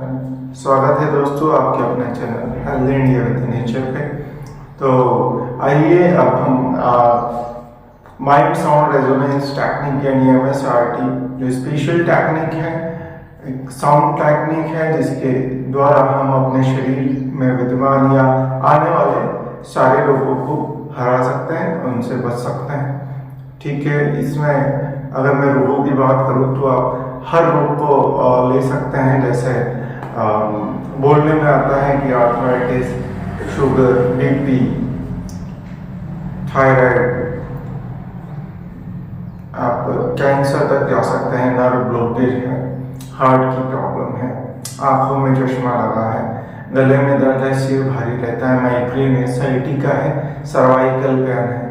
स्वागत है दोस्तों आपके अपने channel healthy India with nature पे। तो आइए अब हम माइंड साउंड रेजोनेंस टेक्निक यानी MSRT जो स्पेशल टेक्निक है, एक साउंड टेक्निक है जिसके द्वारा हम अपने शरीर में विद्यमान या आने वाले सारे रोगों को हरा सकते हैं, उनसे बच सकते हैं। ठीक है, इसमें अगर मैं रोगों की बात करूँ तो आप हर रोग को ले सकते हैं। जैसे बोलने में आता है कि आर्थराइटिस, शुगर, BP, थायराइड, आप कैंसर तक जा सकते हैं, नर्व ब्लॉकेज है, हार्ट की प्रॉब्लम है, आंखों में चश्मा लगा है, गले में दर्द है, सिर भारी रहता है, माइग्रेन है, साइटिका है, सर्वाइकल पेन है,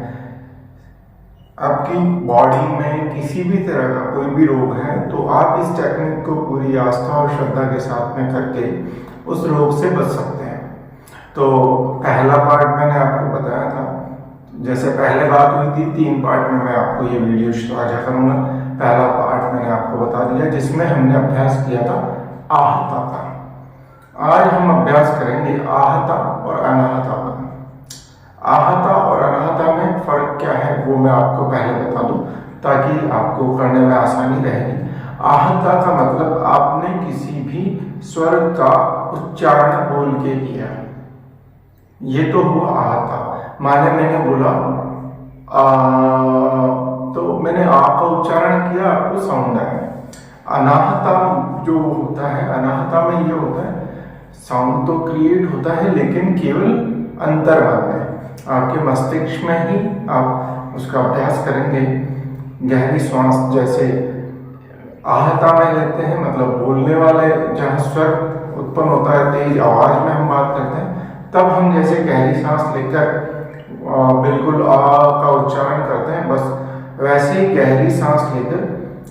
आपकी बॉडी में किसी भी तरह का कोई भी रोग है तो आप इस टेक्निक को पूरी आस्था और श्रद्धा के साथ में करके उस रोग से बच सकते हैं। तो पहला पार्ट मैंने आपको बताया था, जैसे पहले बात हुई थी 3 पार्ट में मैं आपको ये वीडियो साझा करूंगा। पहला पार्ट मैंने आपको बता दिया जिसमें हमने अभ्यास किया था आहता का। आज हम अभ्यास करेंगे आहता और अनाहता का। आहता और अनाहता में फर्क क्या है वो मैं आपको पहले बता दूं ताकि आपको करने में आसानी रहेगी। आहता का मतलब आपने किसी भी स्वर का उच्चारण बोल के किया, ये तो हुआ आहता। माने मैंने बोला तो मैंने आ का उच्चारण किया, आपको साउंड आया। अनाहता जो होता है, अनाहता में ये होता है साउंड तो क्रिएट होता है लेकिन केवल अंतर्भाग में, आपके मस्तिष्क में ही आप उसका अभ्यास करेंगे। गहरी श्वास जैसे आहता में लेते हैं, मतलब बोलने वाले जहाँ स्वर उत्पन्न होता है, तेज आवाज में हम बात करते हैं, तब हम जैसे गहरी सांस लेकर बिल्कुल आ का उच्चारण करते हैं, बस वैसे ही गहरी सांस लेकर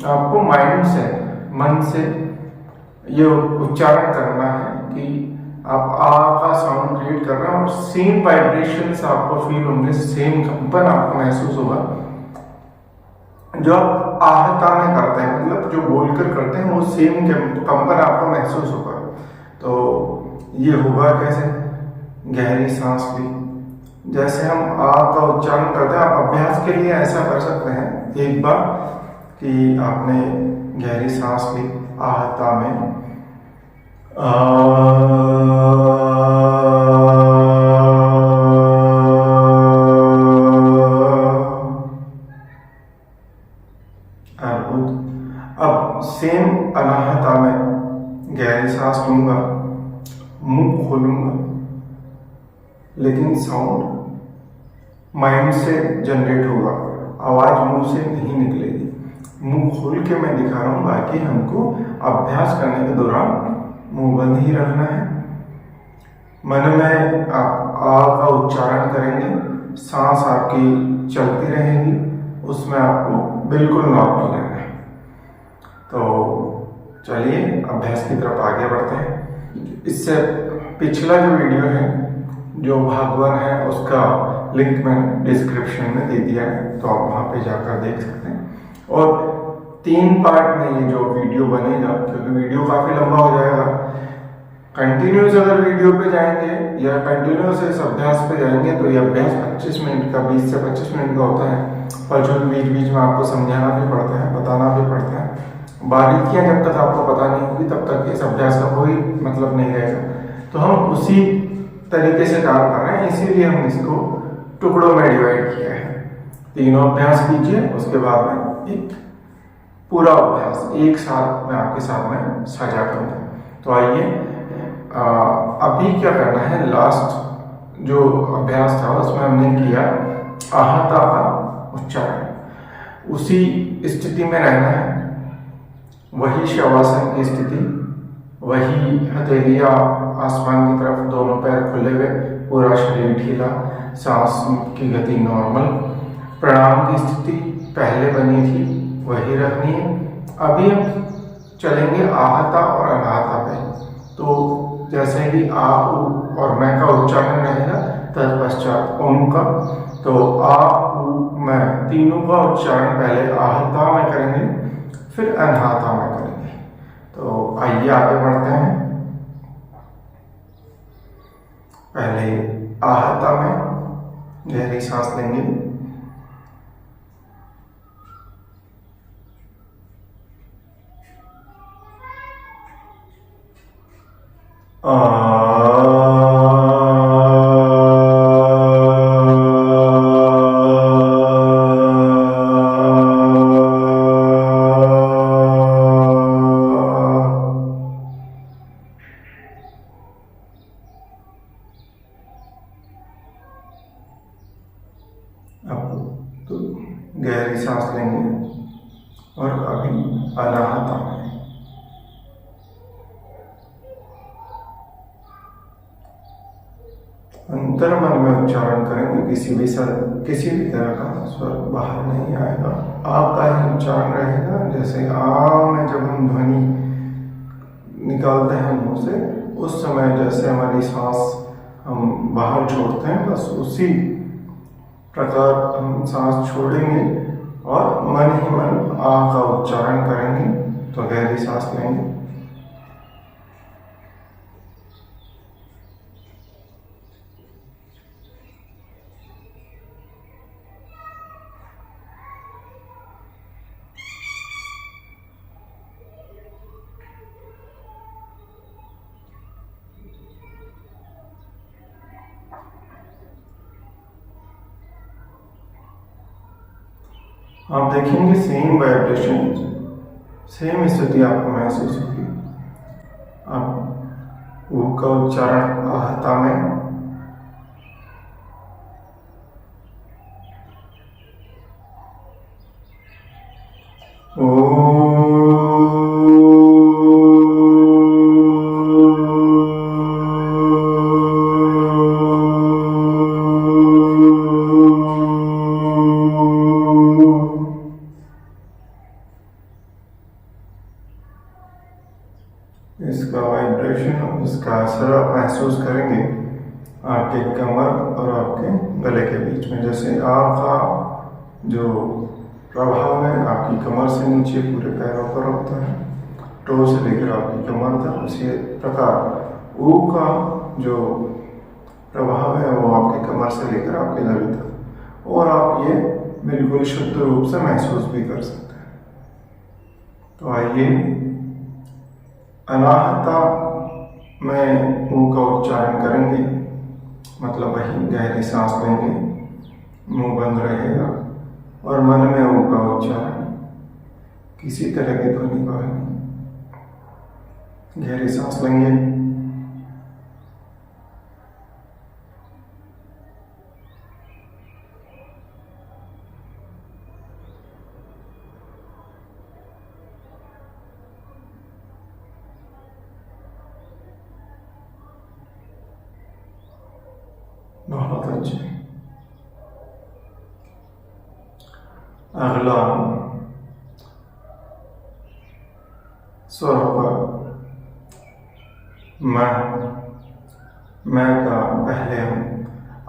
आपको माइंड से, मन से ये उच्चारण करना है कि आप आ का साउंड क्रिएट कर रहे हैं और सेम वाइब्रेशंस आपको फील होंगे, सेम कंपन आपको महसूस होगा जो आप आहता में करते हैं, मतलब जो बोलकर करते हैं वो सेम कंपन आपको महसूस होगा। तो ये होगा कैसे, गहरी सांस ली, जैसे हम आ का उच्चारण करते हैं, आप अभ्यास के लिए ऐसा कर सकते हैं एक बार कि आपने गहरी सांस ली आहता में, अब सेम अनाहता में गहरी सांस लूंगा, मुंह खोलूंगा, लेकिन साउंड माइंड से जनरेट होगा, आवाज मुंह से नहीं निकलेगी। मुंह खोल के मैं दिखा रहा हूं, बाकी हमको अभ्यास करने के दौरान मुंह बंद ही रखना है। मन में आप आ का उच्चारण करेंगे, सांस आपकी चलती रहेगी, उसमें आपको बिल्कुल नॉर्मल रहना है। तो चलिए अभ्यास की तरफ आगे बढ़ते हैं। इससे पिछला जो वीडियो है, जो भाग 1 है, उसका लिंक मैंने डिस्क्रिप्शन में दे दिया है, तो आप वहाँ पे जाकर देख सकते हैं। और 3 पार्ट में ये जो वीडियो बनेगा, क्योंकि वीडियो काफ़ी लंबा हो जाएगा, कंटिन्यूस अगर वीडियो पे जाएंगे या कंटिन्यूस इस अभ्यास पे जाएंगे तो ये अभ्यास 25 मिनट का, 20 से 25 मिनट का होता है, पर जो बीच बीच में आपको समझाना भी पड़ता है, बताना भी पड़ता है। बारीकियां जब तक आपको पता नहीं होगी तब तक इस अभ्यास का कोई मतलब नहीं रहेगा। तो हम उसी तरीके से काम कर रहे हैं, इसीलिए हम इसको टुकड़ों में डिवाइड किया है। 3 अभ्यास कीजिए, उसके बाद में एक पूरा अभ्यास एक साथ मैं आपके सामने साझा करूंगा। तो आइए अभी क्या करना है, लास्ट जो अभ्यास था उसमें हमने किया आहता का उच्चारण, उसी स्थिति में रहना है, वही शवासन की स्थिति, वही हथेलियां आसमान की तरफ, दोनों पैर खुले हुए, पूरा शरीर ढीला, सांस की गति नॉर्मल, प्रणाम की स्थिति पहले बनी थी वही रखनी है। अभी हम चलेंगे आहता और अनाहता पे। तो जैसे ही आ, उ और मैं का उच्चारण रहेगा, तत्पश्चात ओम का, तो आ, उ, मैं तीनों का उच्चारण पहले आहता में करेंगे, फिर अनाहता में करेंगे। तो आइए आगे बढ़ते हैं। आहता में गहरी सांस लेंगे। अब तो गहरी सांस लेंगे और अभी अनाहता में अंतर मन में उच्चारण करेंगे। किसी भी तरह का स्वर बाहर नहीं आएगा, आ का ही उच्चारण रहेगा। जैसे आ में जब हम ध्वनि निकालते हैं मुंह से, उस समय जैसे हमारी सांस हम बाहर छोड़ते हैं, बस उसी प्रकार हम सांस छोड़ेंगे और मन ही मन आ का उच्चारण करेंगे। तो गहरी सांस लेंगे। आप देखेंगे सेम वाइब्रेशन, सेम स्थिति आपको महसूस होगी। आप ऊ का उच्चारण आहता में, इसका वाइब्रेशन और इसका असर आप महसूस करेंगे आपके कमर और आपके गले के बीच में। जैसे आ का जो प्रभाव है आपकी कमर से नीचे पूरे पैरों पर होता है, टो से लेकर आपकी कमर तक। उसी प्रकार ऊ का जो प्रभाव है वो आपकी कमर से लेकर आपके गले तक, और आप ये बिल्कुल शुद्ध रूप से महसूस भी कर सकते हैं। तो आइए अनाहता में ऊ का उच्चारण करेंगे, मतलब वही गहरी सांस लेंगे, मुंह बंद रहेगा और मन में ऊ का उच्चारण, किसी तरह की ध्वनि बाहर नहीं। गहरी सांस लेंगे, बहुत अच्छे। अगला स्वर होगा मैं का पहले हम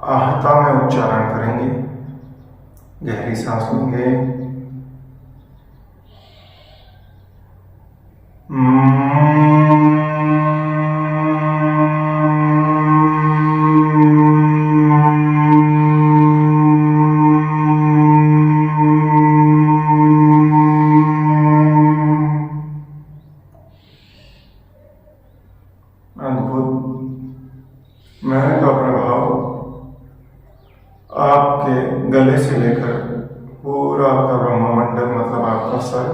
आहता में उच्चारण करेंगे। गहरी सांस लेंगे, मैं का प्रभाव आपके गले से लेकर पूरा आपका ब्रह्ममंडल, मतलब आपका सर,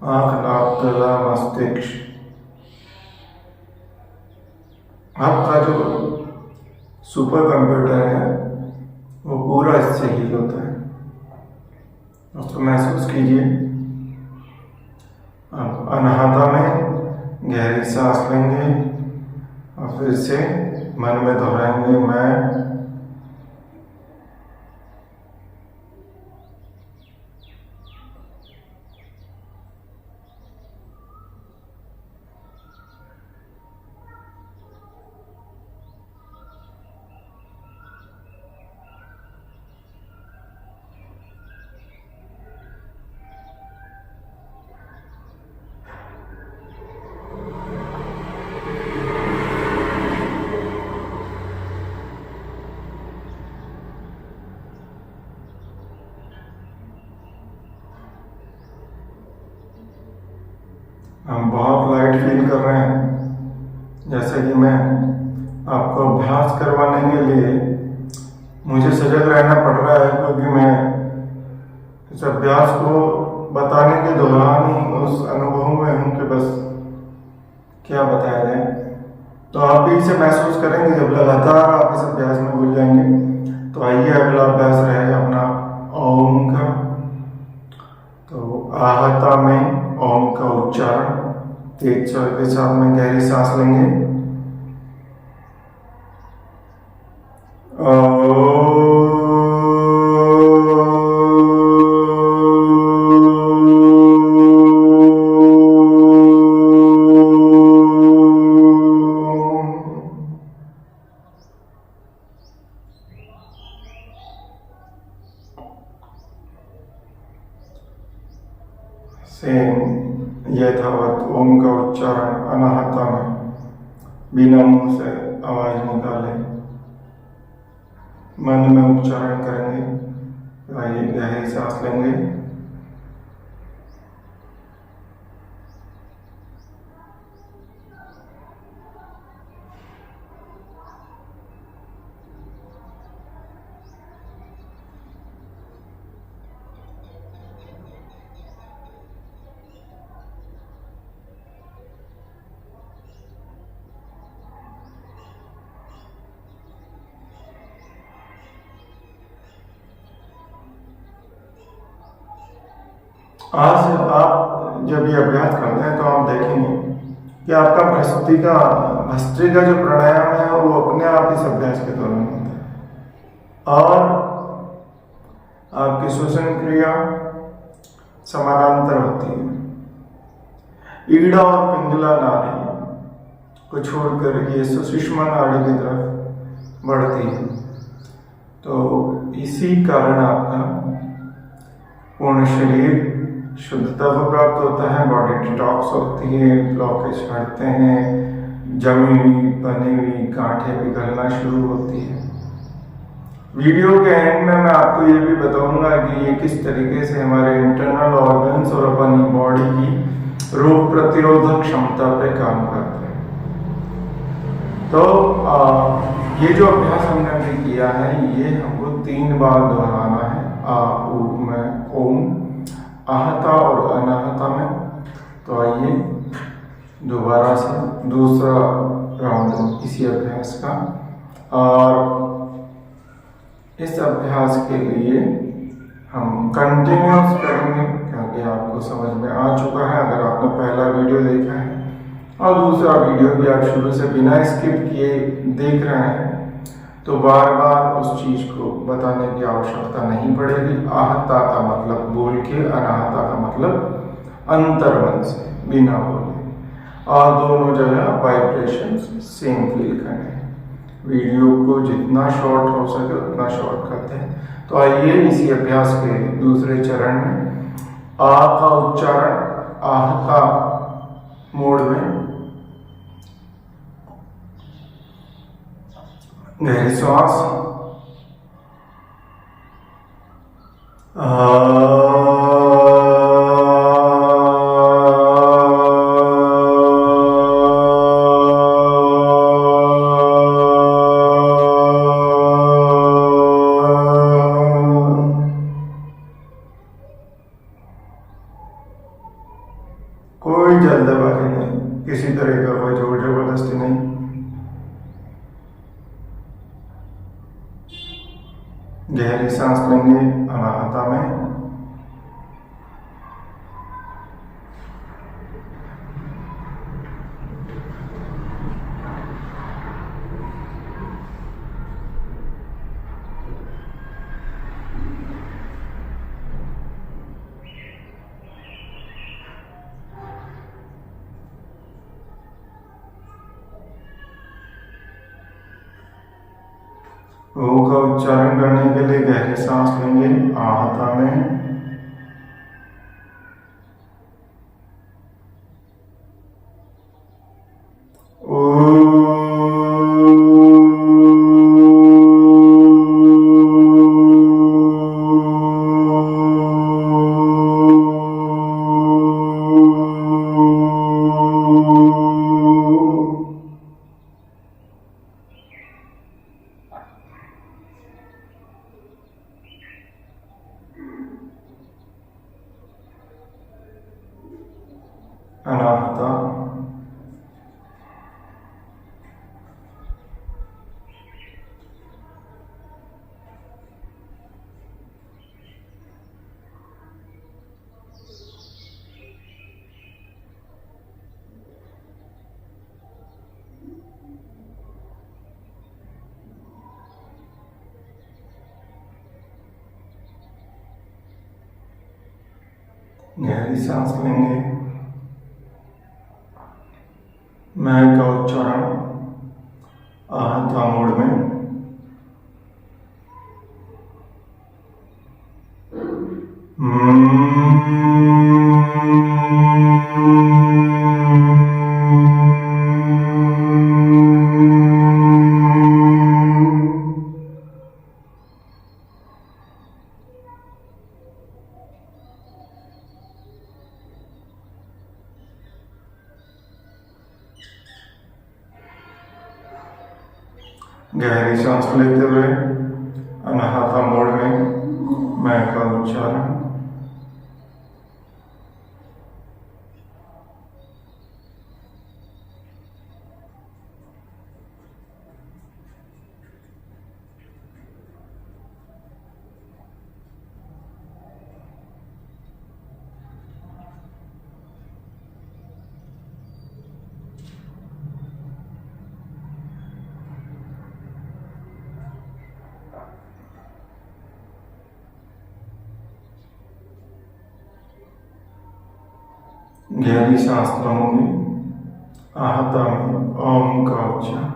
आंख, नाक, गला, मस्तिष्क, आपका जो सुपर कंप्यूटर है वो पूरा इससे हील होता है। उसको महसूस कीजिए। अब अनाहता में गहरी सांस लेंगे और फिर से मन में दोहराएंगे मैं। फील कर रहे हैं। जैसे कि मैं आपको अभ्यास करवाने के लिए मुझे सजग रहना पड़ रहा है, क्योंकि मैं इस अभ्यास को बताने के दौरान ही उस अनुभव में हूँ कि बस क्या बताया जाए। तो आप भी इसे महसूस करेंगे जब लगातार आप इस अभ्यास में भूल जाएंगे। तो आइए अगला अभ्यास रहेगा अपना ओम का। तो आहता में ओम का उच्चारण तेज स्वर के साथ में गहरी सांस लेंगे। सेम यथावत ओम का उच्चारण अनाहता में बिना मुंह से आवाज निकाले मन में उच्चारण करेंगे। आइए गहरी सांस लेंगे। आज आप जब ये अभ्यास करते हैं तो आप देखेंगे कि आपका भस्त्रिका जो प्राणायाम है वो अपने आप इस अभ्यास के दौरान होता है, और आपकी श्वसन क्रिया समानांतर होती है। ईड़ा और पिंगला नाड़ी को छोड़कर ये सुषुम्ना नाड़ी की तरफ बढ़ती है। तो इसी कारण आपका पूर्ण शरीर शुद्धता को प्राप्त होता है, बॉडी डिटॉक्स होती है, ब्लॉकेज हटते हैं, जमी हुई बनी हुई गांठें पिघलना शुरू होती है। वीडियो के एंड में मैं आपको ये भी बताऊंगा कि ये किस तरीके से हमारे इंटरनल ऑर्गन्स और अपनी बॉडी की रोग प्रतिरोधक क्षमता पे काम करते हैं। तो ये जो अभ्यास हमने अभी किया है ये हमको 3 बार दोहराना है। में ओम आहता और अनाहता में। तो आइए दोबारा से दूसरा राउंड इसी अभ्यास का, और इस अभ्यास के लिए हम कंटिन्यूस करेंगे क्योंकि आपको समझ में आ चुका है अगर आपने पहला वीडियो देखा है, और दूसरा वीडियो भी आप शुरू से बिना स्किप किए देख रहे हैं तो बार बार उस चीज को बताने की आवश्यकता नहीं पड़ेगी। आहता का मतलब बोल के, अनाहता का मतलब अंतर्मन से बिना बोले, और दोनों जगह वाइब्रेशन सेम फील करें। वीडियो को जितना शॉर्ट हो सके उतना शॉर्ट करते हैं। तो आइए इसी अभ्यास के दूसरे चरण में आ का उच्चारण आहता मोड में गहरी श्वास, कोई जल्दबाजी नहीं, किसी तरह का कोई जोर जबरदस्ती नहीं। गहरी सांस लेंगे अनाहता में, ओ का उच्चारण करने के लिए गहरी सांस लेंगे आहता में, ओ गहरी सांस लेंगे। मैं का उच्चारण आहता मोड में। गहरी सांस लेते हुए अनाहता मोड में मैं का उच्चारण। गहरी सांस लूंगी। आहता में ओम का उच्चारण।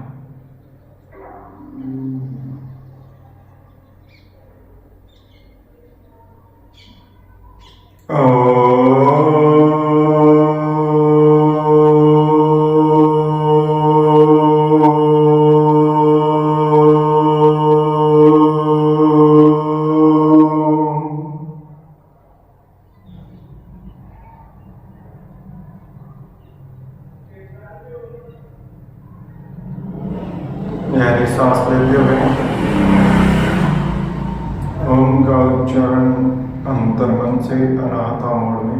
गहरी सांस लेते हुए ओम का उच्चारण अंतर्मन से अनाहता मोड में।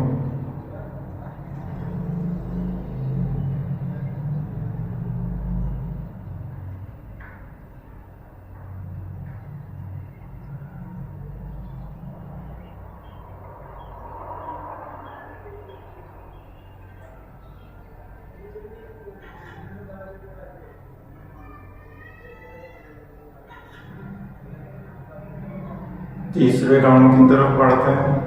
तीसरे राउंड की तरफ बढ़ते हैं।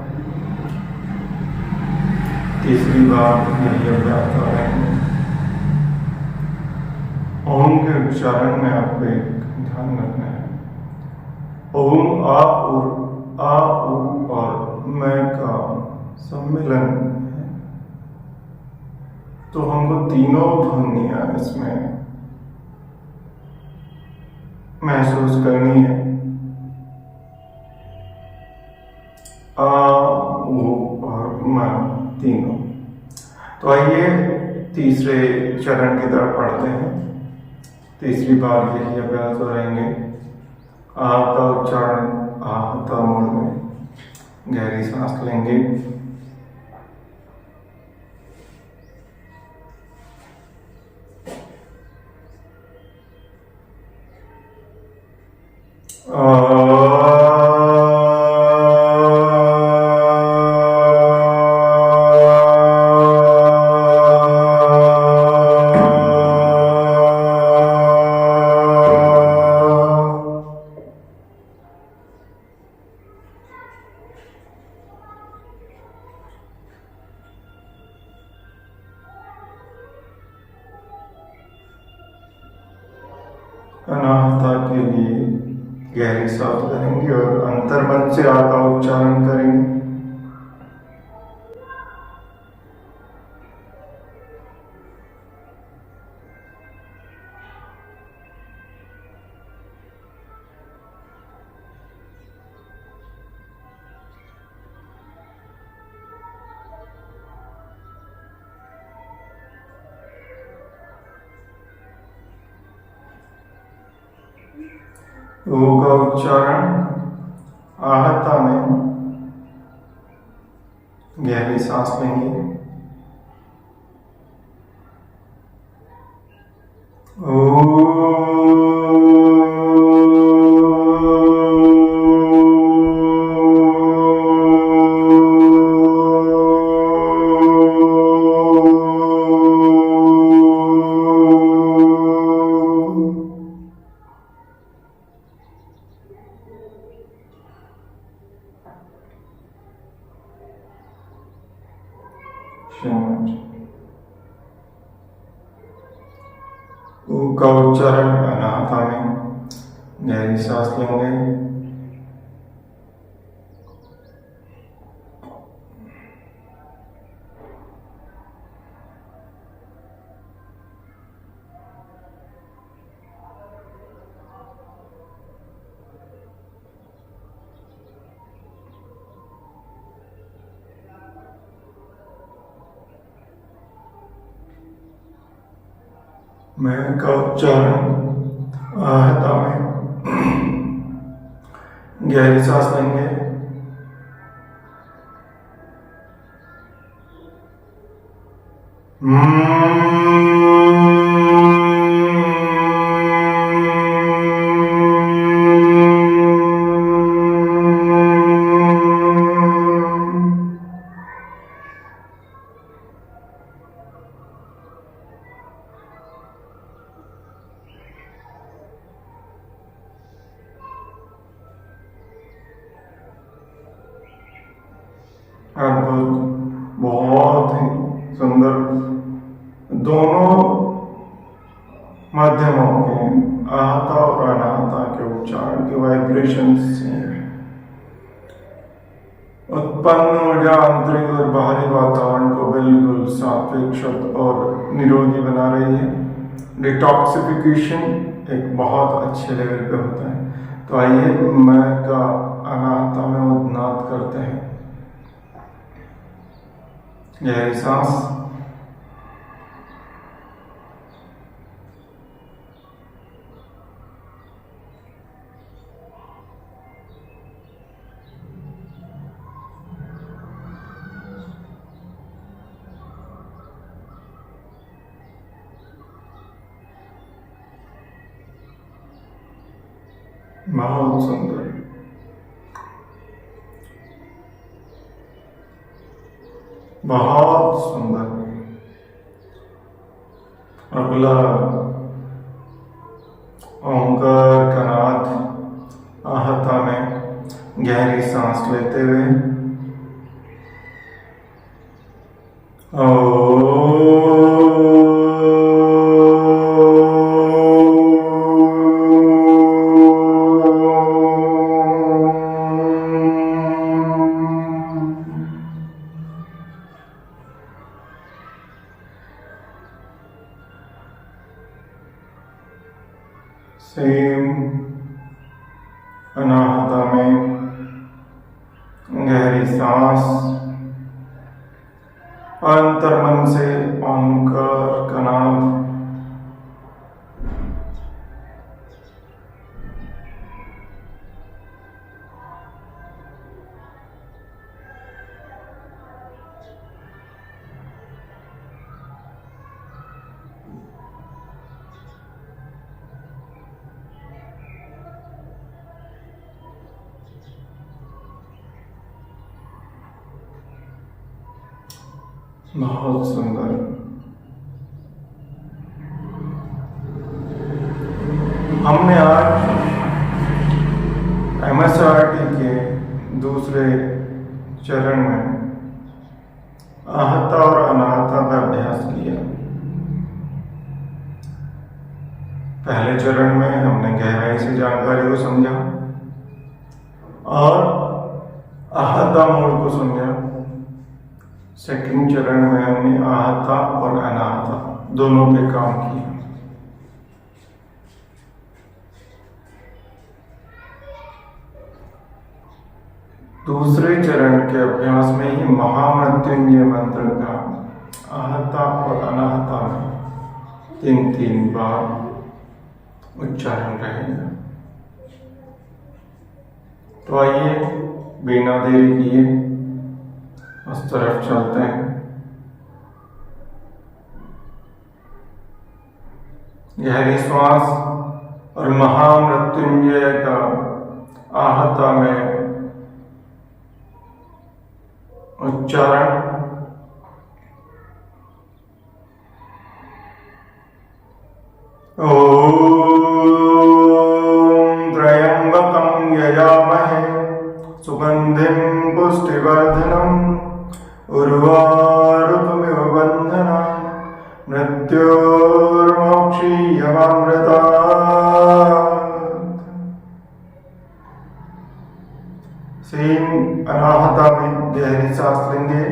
तीसरी बार यही अभ्यास कर रहे हैं। ओम के उच्चारण में आपको एक ध्यान रखना है। ओम आ उ और मैं का सम्मिलन है, तो हमको तीनों ध्वनियां इसमें महसूस करनी है। आ वो और मैं तीनों। तो आइए तीसरे चरण की तरफ पढ़ते हैं। तीसरी बार यही अभ्यास हो रहेंगे। आ का उच्चारण आहता मोड में। गहरी सांस लेंगे। अनाहता के लिए गहरी सांस लेंगे और अंतर्मन से आ का उच्चारण करेंगे। ओ का उच्चारण आहता में। गहरी सांस लेंगे। का उच्चारण अनाहता में गहरी सांस लेंगे। मैं का उच्चारण आहता में गहरी सांस लेंगे। अद्भुत, बहुत ही सुंदर। दोनों माध्यमों के आहता और अनाहता के उच्चारण के वाइब्रेशन से उत्पन्न ऊर्जा आंतरिक और बाहरी वातावरण को बिल्कुल सात्विक, शुद्ध और निरोगी बना रही है। डिटॉक्सिफिकेशन एक बहुत अच्छे लेवल पे होता है। तो आइए मैं का अनाहता में उन्नाद करते हैं। गहरी सांस, बहुत सुंदर। बहुत सुंदर। अगला ओंकार का नाद आहता में गहरी सांस लेते हुए सेम अनाहता में गहरी सांस, अंतर्मन से ओंकार का नाद बहुत सुंदर। हमने आज MSRT के दूसरे चरण में आहता और अनाहता का अभ्यास किया। पहले चरण में हमने गहराई से जानकारी को समझा और आहता मोड को समझा। सेकंड चरण में हमने आहता और अनाहता दोनों पे काम किया। दूसरे चरण के अभ्यास में ही महामृत्युंजय मंत्र का आहता और अनाहता में 3-3 बार उच्चारण रहेगा। तो आइए बिना देरी किए उस तरफ चलते हैं। गहरी श्वास और महामृत्युंजय का आहता में उच्चारण। ओम त्र्यंबकं यजामहे सुगंधिं पुष्टिवर्धनम् उर्वारुकमिव बन्धनान् मृत्योर्मोक्षीयमामृतम् सेम अनाहता में गहरी सांस लेंगे।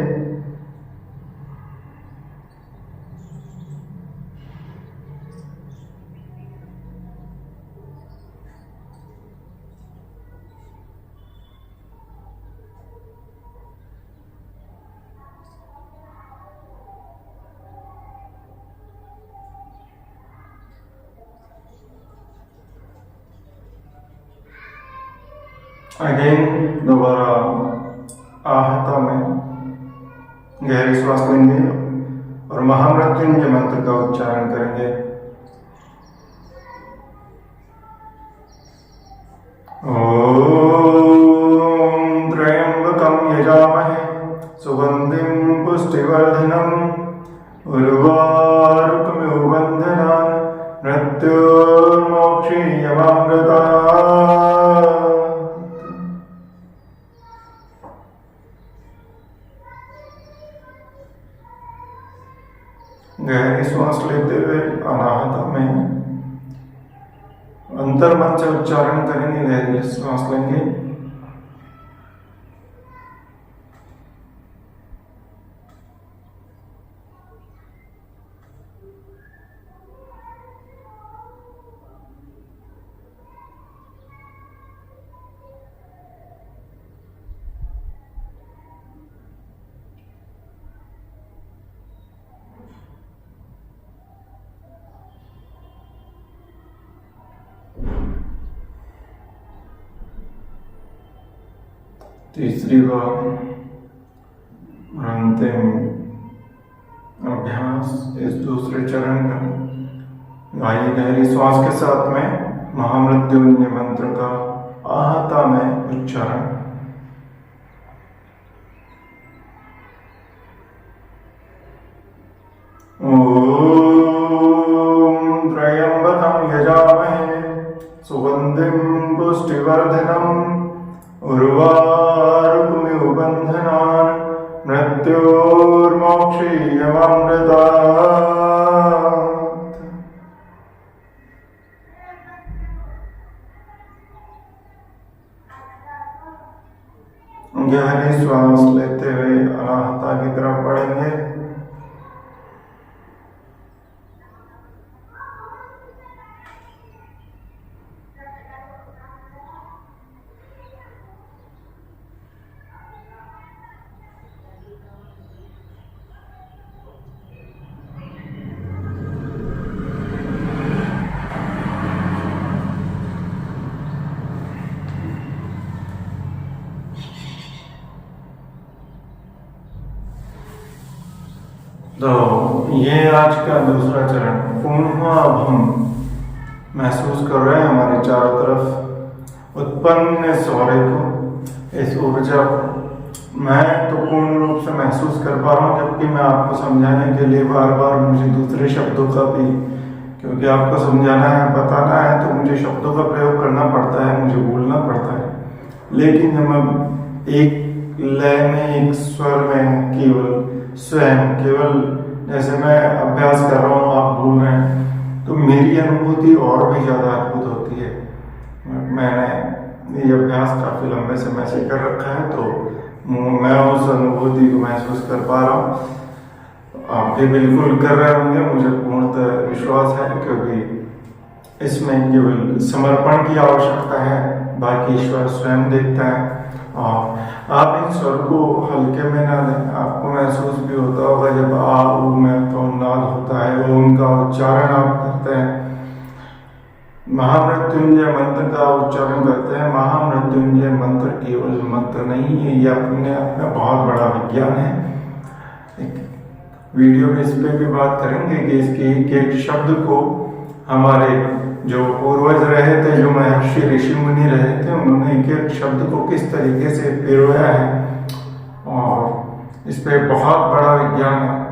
अगेन दोबारा आहता में गहरी श्वास लेंगे और महामृत्युंजय मंत्र का उच्चारण करेंगे। ओम त्र्यंबकं यजामहे सुगंधिं पुष्टिवर्धनम् उर्वारुकमिव बन्धनान् मृत्युर्मोक्षीयमामृतात्। गहरी श्वास लेते हुए अनाहता में अंतर्मन से उच्चारण करेंगे। गहरी श्वास लेंगे। तीसरी बार अंतिम अभ्यास इस दूसरे चरण का। आइए गहरी श्वास के साथ में महामृत्युंजय मंत्र का आहता में उच्चारण। ओम त्र्यंबकं यजामहे सुगंधिं पुष्टिवर्धनम् उर्वारुकमिव बन्धनान् मृत्युर्मोक्षीयमामृतात्। गहरी श्वास लेते हुए अनाहता की तरफ बढ़ेंगे। तो ये आज का दूसरा चरण। पुनः अब हम महसूस कर रहे हैं हमारे चारों तरफ उत्पन्न सौर्य को, इस ऊर्जा को। मैं तो पूर्ण रूप से महसूस कर पा रहा हूँ, जबकि मैं आपको समझाने के लिए बार बार मुझे दूसरे शब्दों का भी, क्योंकि आपको समझाना है, बताना है, तो मुझे शब्दों का प्रयोग करना पड़ता है, मुझे बोलना पड़ता है। लेकिन जब मैं एक लय में, एक स्वर में केवल स्वयं, केवल जैसे मैं अभ्यास कर रहा हूँ, आप बोल रहे हैं, तो मेरी अनुभूति और भी ज़्यादा अद्भुत होती है। मैंने ये अभ्यास काफ़ी लंबे समय से कर रखा है, तो मैं उस अनुभूति को महसूस कर पा रहा हूँ। आप भी बिल्कुल कर रहे होंगे, मुझे पूर्णतः विश्वास है, क्योंकि इसमें केवल समर्पण की आवश्यकता है, बाकी ईश्वर स्वयं देखता है। और आप इन स्वर को हल्के में ना लें। आपको महसूस भी होता होगा जब आ ऊ में तो नाद होता है, ओम का उच्चारण आप करते हैं, महामृत्युंजय मंत्र का उच्चारण करते हैं। महामृत्युंजय मंत्र केवल मंत्र नहीं है, ये अपने आप में बहुत बड़ा विज्ञान है। एक वीडियो में इस पे भी बात करेंगे कि इसके एक एक शब्द को हमारे जो पूर्वज रहे थे, जो महर्षि ऋषि मुनि रहे थे, उन्होंने एक एक शब्द को किस तरीके से पिरोया है, और इस पे बहुत बड़ा विज्ञान है।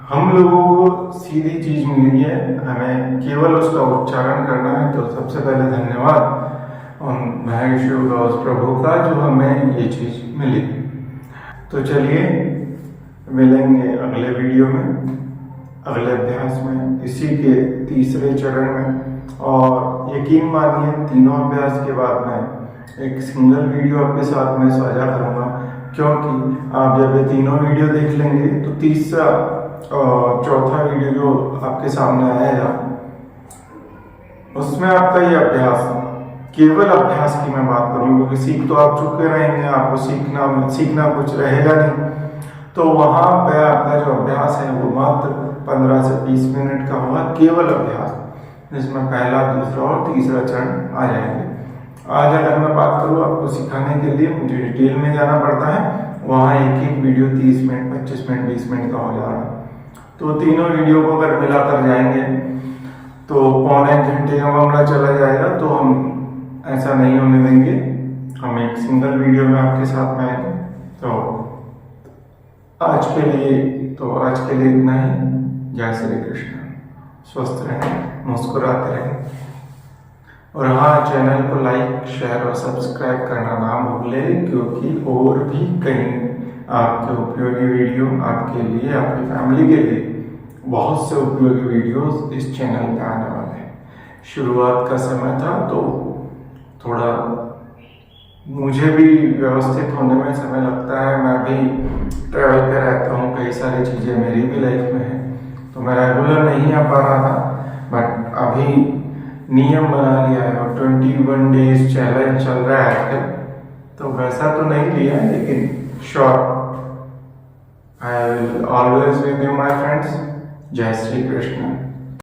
हम लोगों को सीधी चीज मिली है, हमें केवल उसका उच्चारण करना है। तो सबसे पहले धन्यवाद उन महर्षियों का, उस प्रभु का, जो हमें ये चीज मिली। तो चलिए मिलेंगे अगले वीडियो में। अगले अभ्यास में, इसी के तीसरे चरण में। और यकीन मानिए तीनों अभ्यास के बाद मैं एक सिंगल वीडियो आपके साथ में साझा करूँगा, क्योंकि आप जब ये तीनों वीडियो देख लेंगे तो तीसरा चौथा वीडियो जो आपके सामने आएगा उसमें आपका ये अभ्यास, केवल अभ्यास की मैं बात करूँ, क्योंकि सीख तो आप चुके रहेंगे, आपको सीखना कुछ रहेगा नहीं। तो वहाँ पे आपका जो अभ्यास है वो मात्र 15 से 20 मिनट का होगा, केवल अभ्यास, जिसमें पहला, दूसरा और तीसरा चरण आ जाएंगे। आज अगर मैं बात करूँ आपको सिखाने के लिए, मुझे डिटेल में जाना पड़ता है, वहाँ एक एक वीडियो 30 मिनट, 25 मिनट, 20 मिनट का हो जा रहा है। तो तीनों वीडियो को अगर मिलाकर जाएंगे तो पौने एक घंटे का मामला चला जाएगा। तो हम ऐसा नहीं होने देंगे, हम एक सिंगल वीडियो में आपके साथ में आएंगे। तो आज के लिए इतना ही। जय श्री कृष्ण। स्वस्थ रहें, मुस्कुराते रहें, और हाँ, चैनल को लाइक, शेयर और सब्सक्राइब करना ना भूलें, क्योंकि और भी कहीं आपके उपयोगी वीडियो आपके लिए, आपकी फैमिली के लिए बहुत से उपयोगी वीडियोस इस चैनल पे आने वाले हैं। शुरुआत का समय था तो थोड़ा मुझे भी व्यवस्थित होने में समय लगता है, मैं भी ट्रैवल पे रहता हूँ, कई सारी चीज़ें मेरी भी लाइफ में है, तो मैं रेगुलर नहीं आ पा रहा था। बट अभी नियम बना लिया है और 21 डेज चैलेंज चल रहा है आजकल, तो वैसा तो नहीं लिया है, लेकिन sure I will always with you my friends. जय श्री कृष्ण।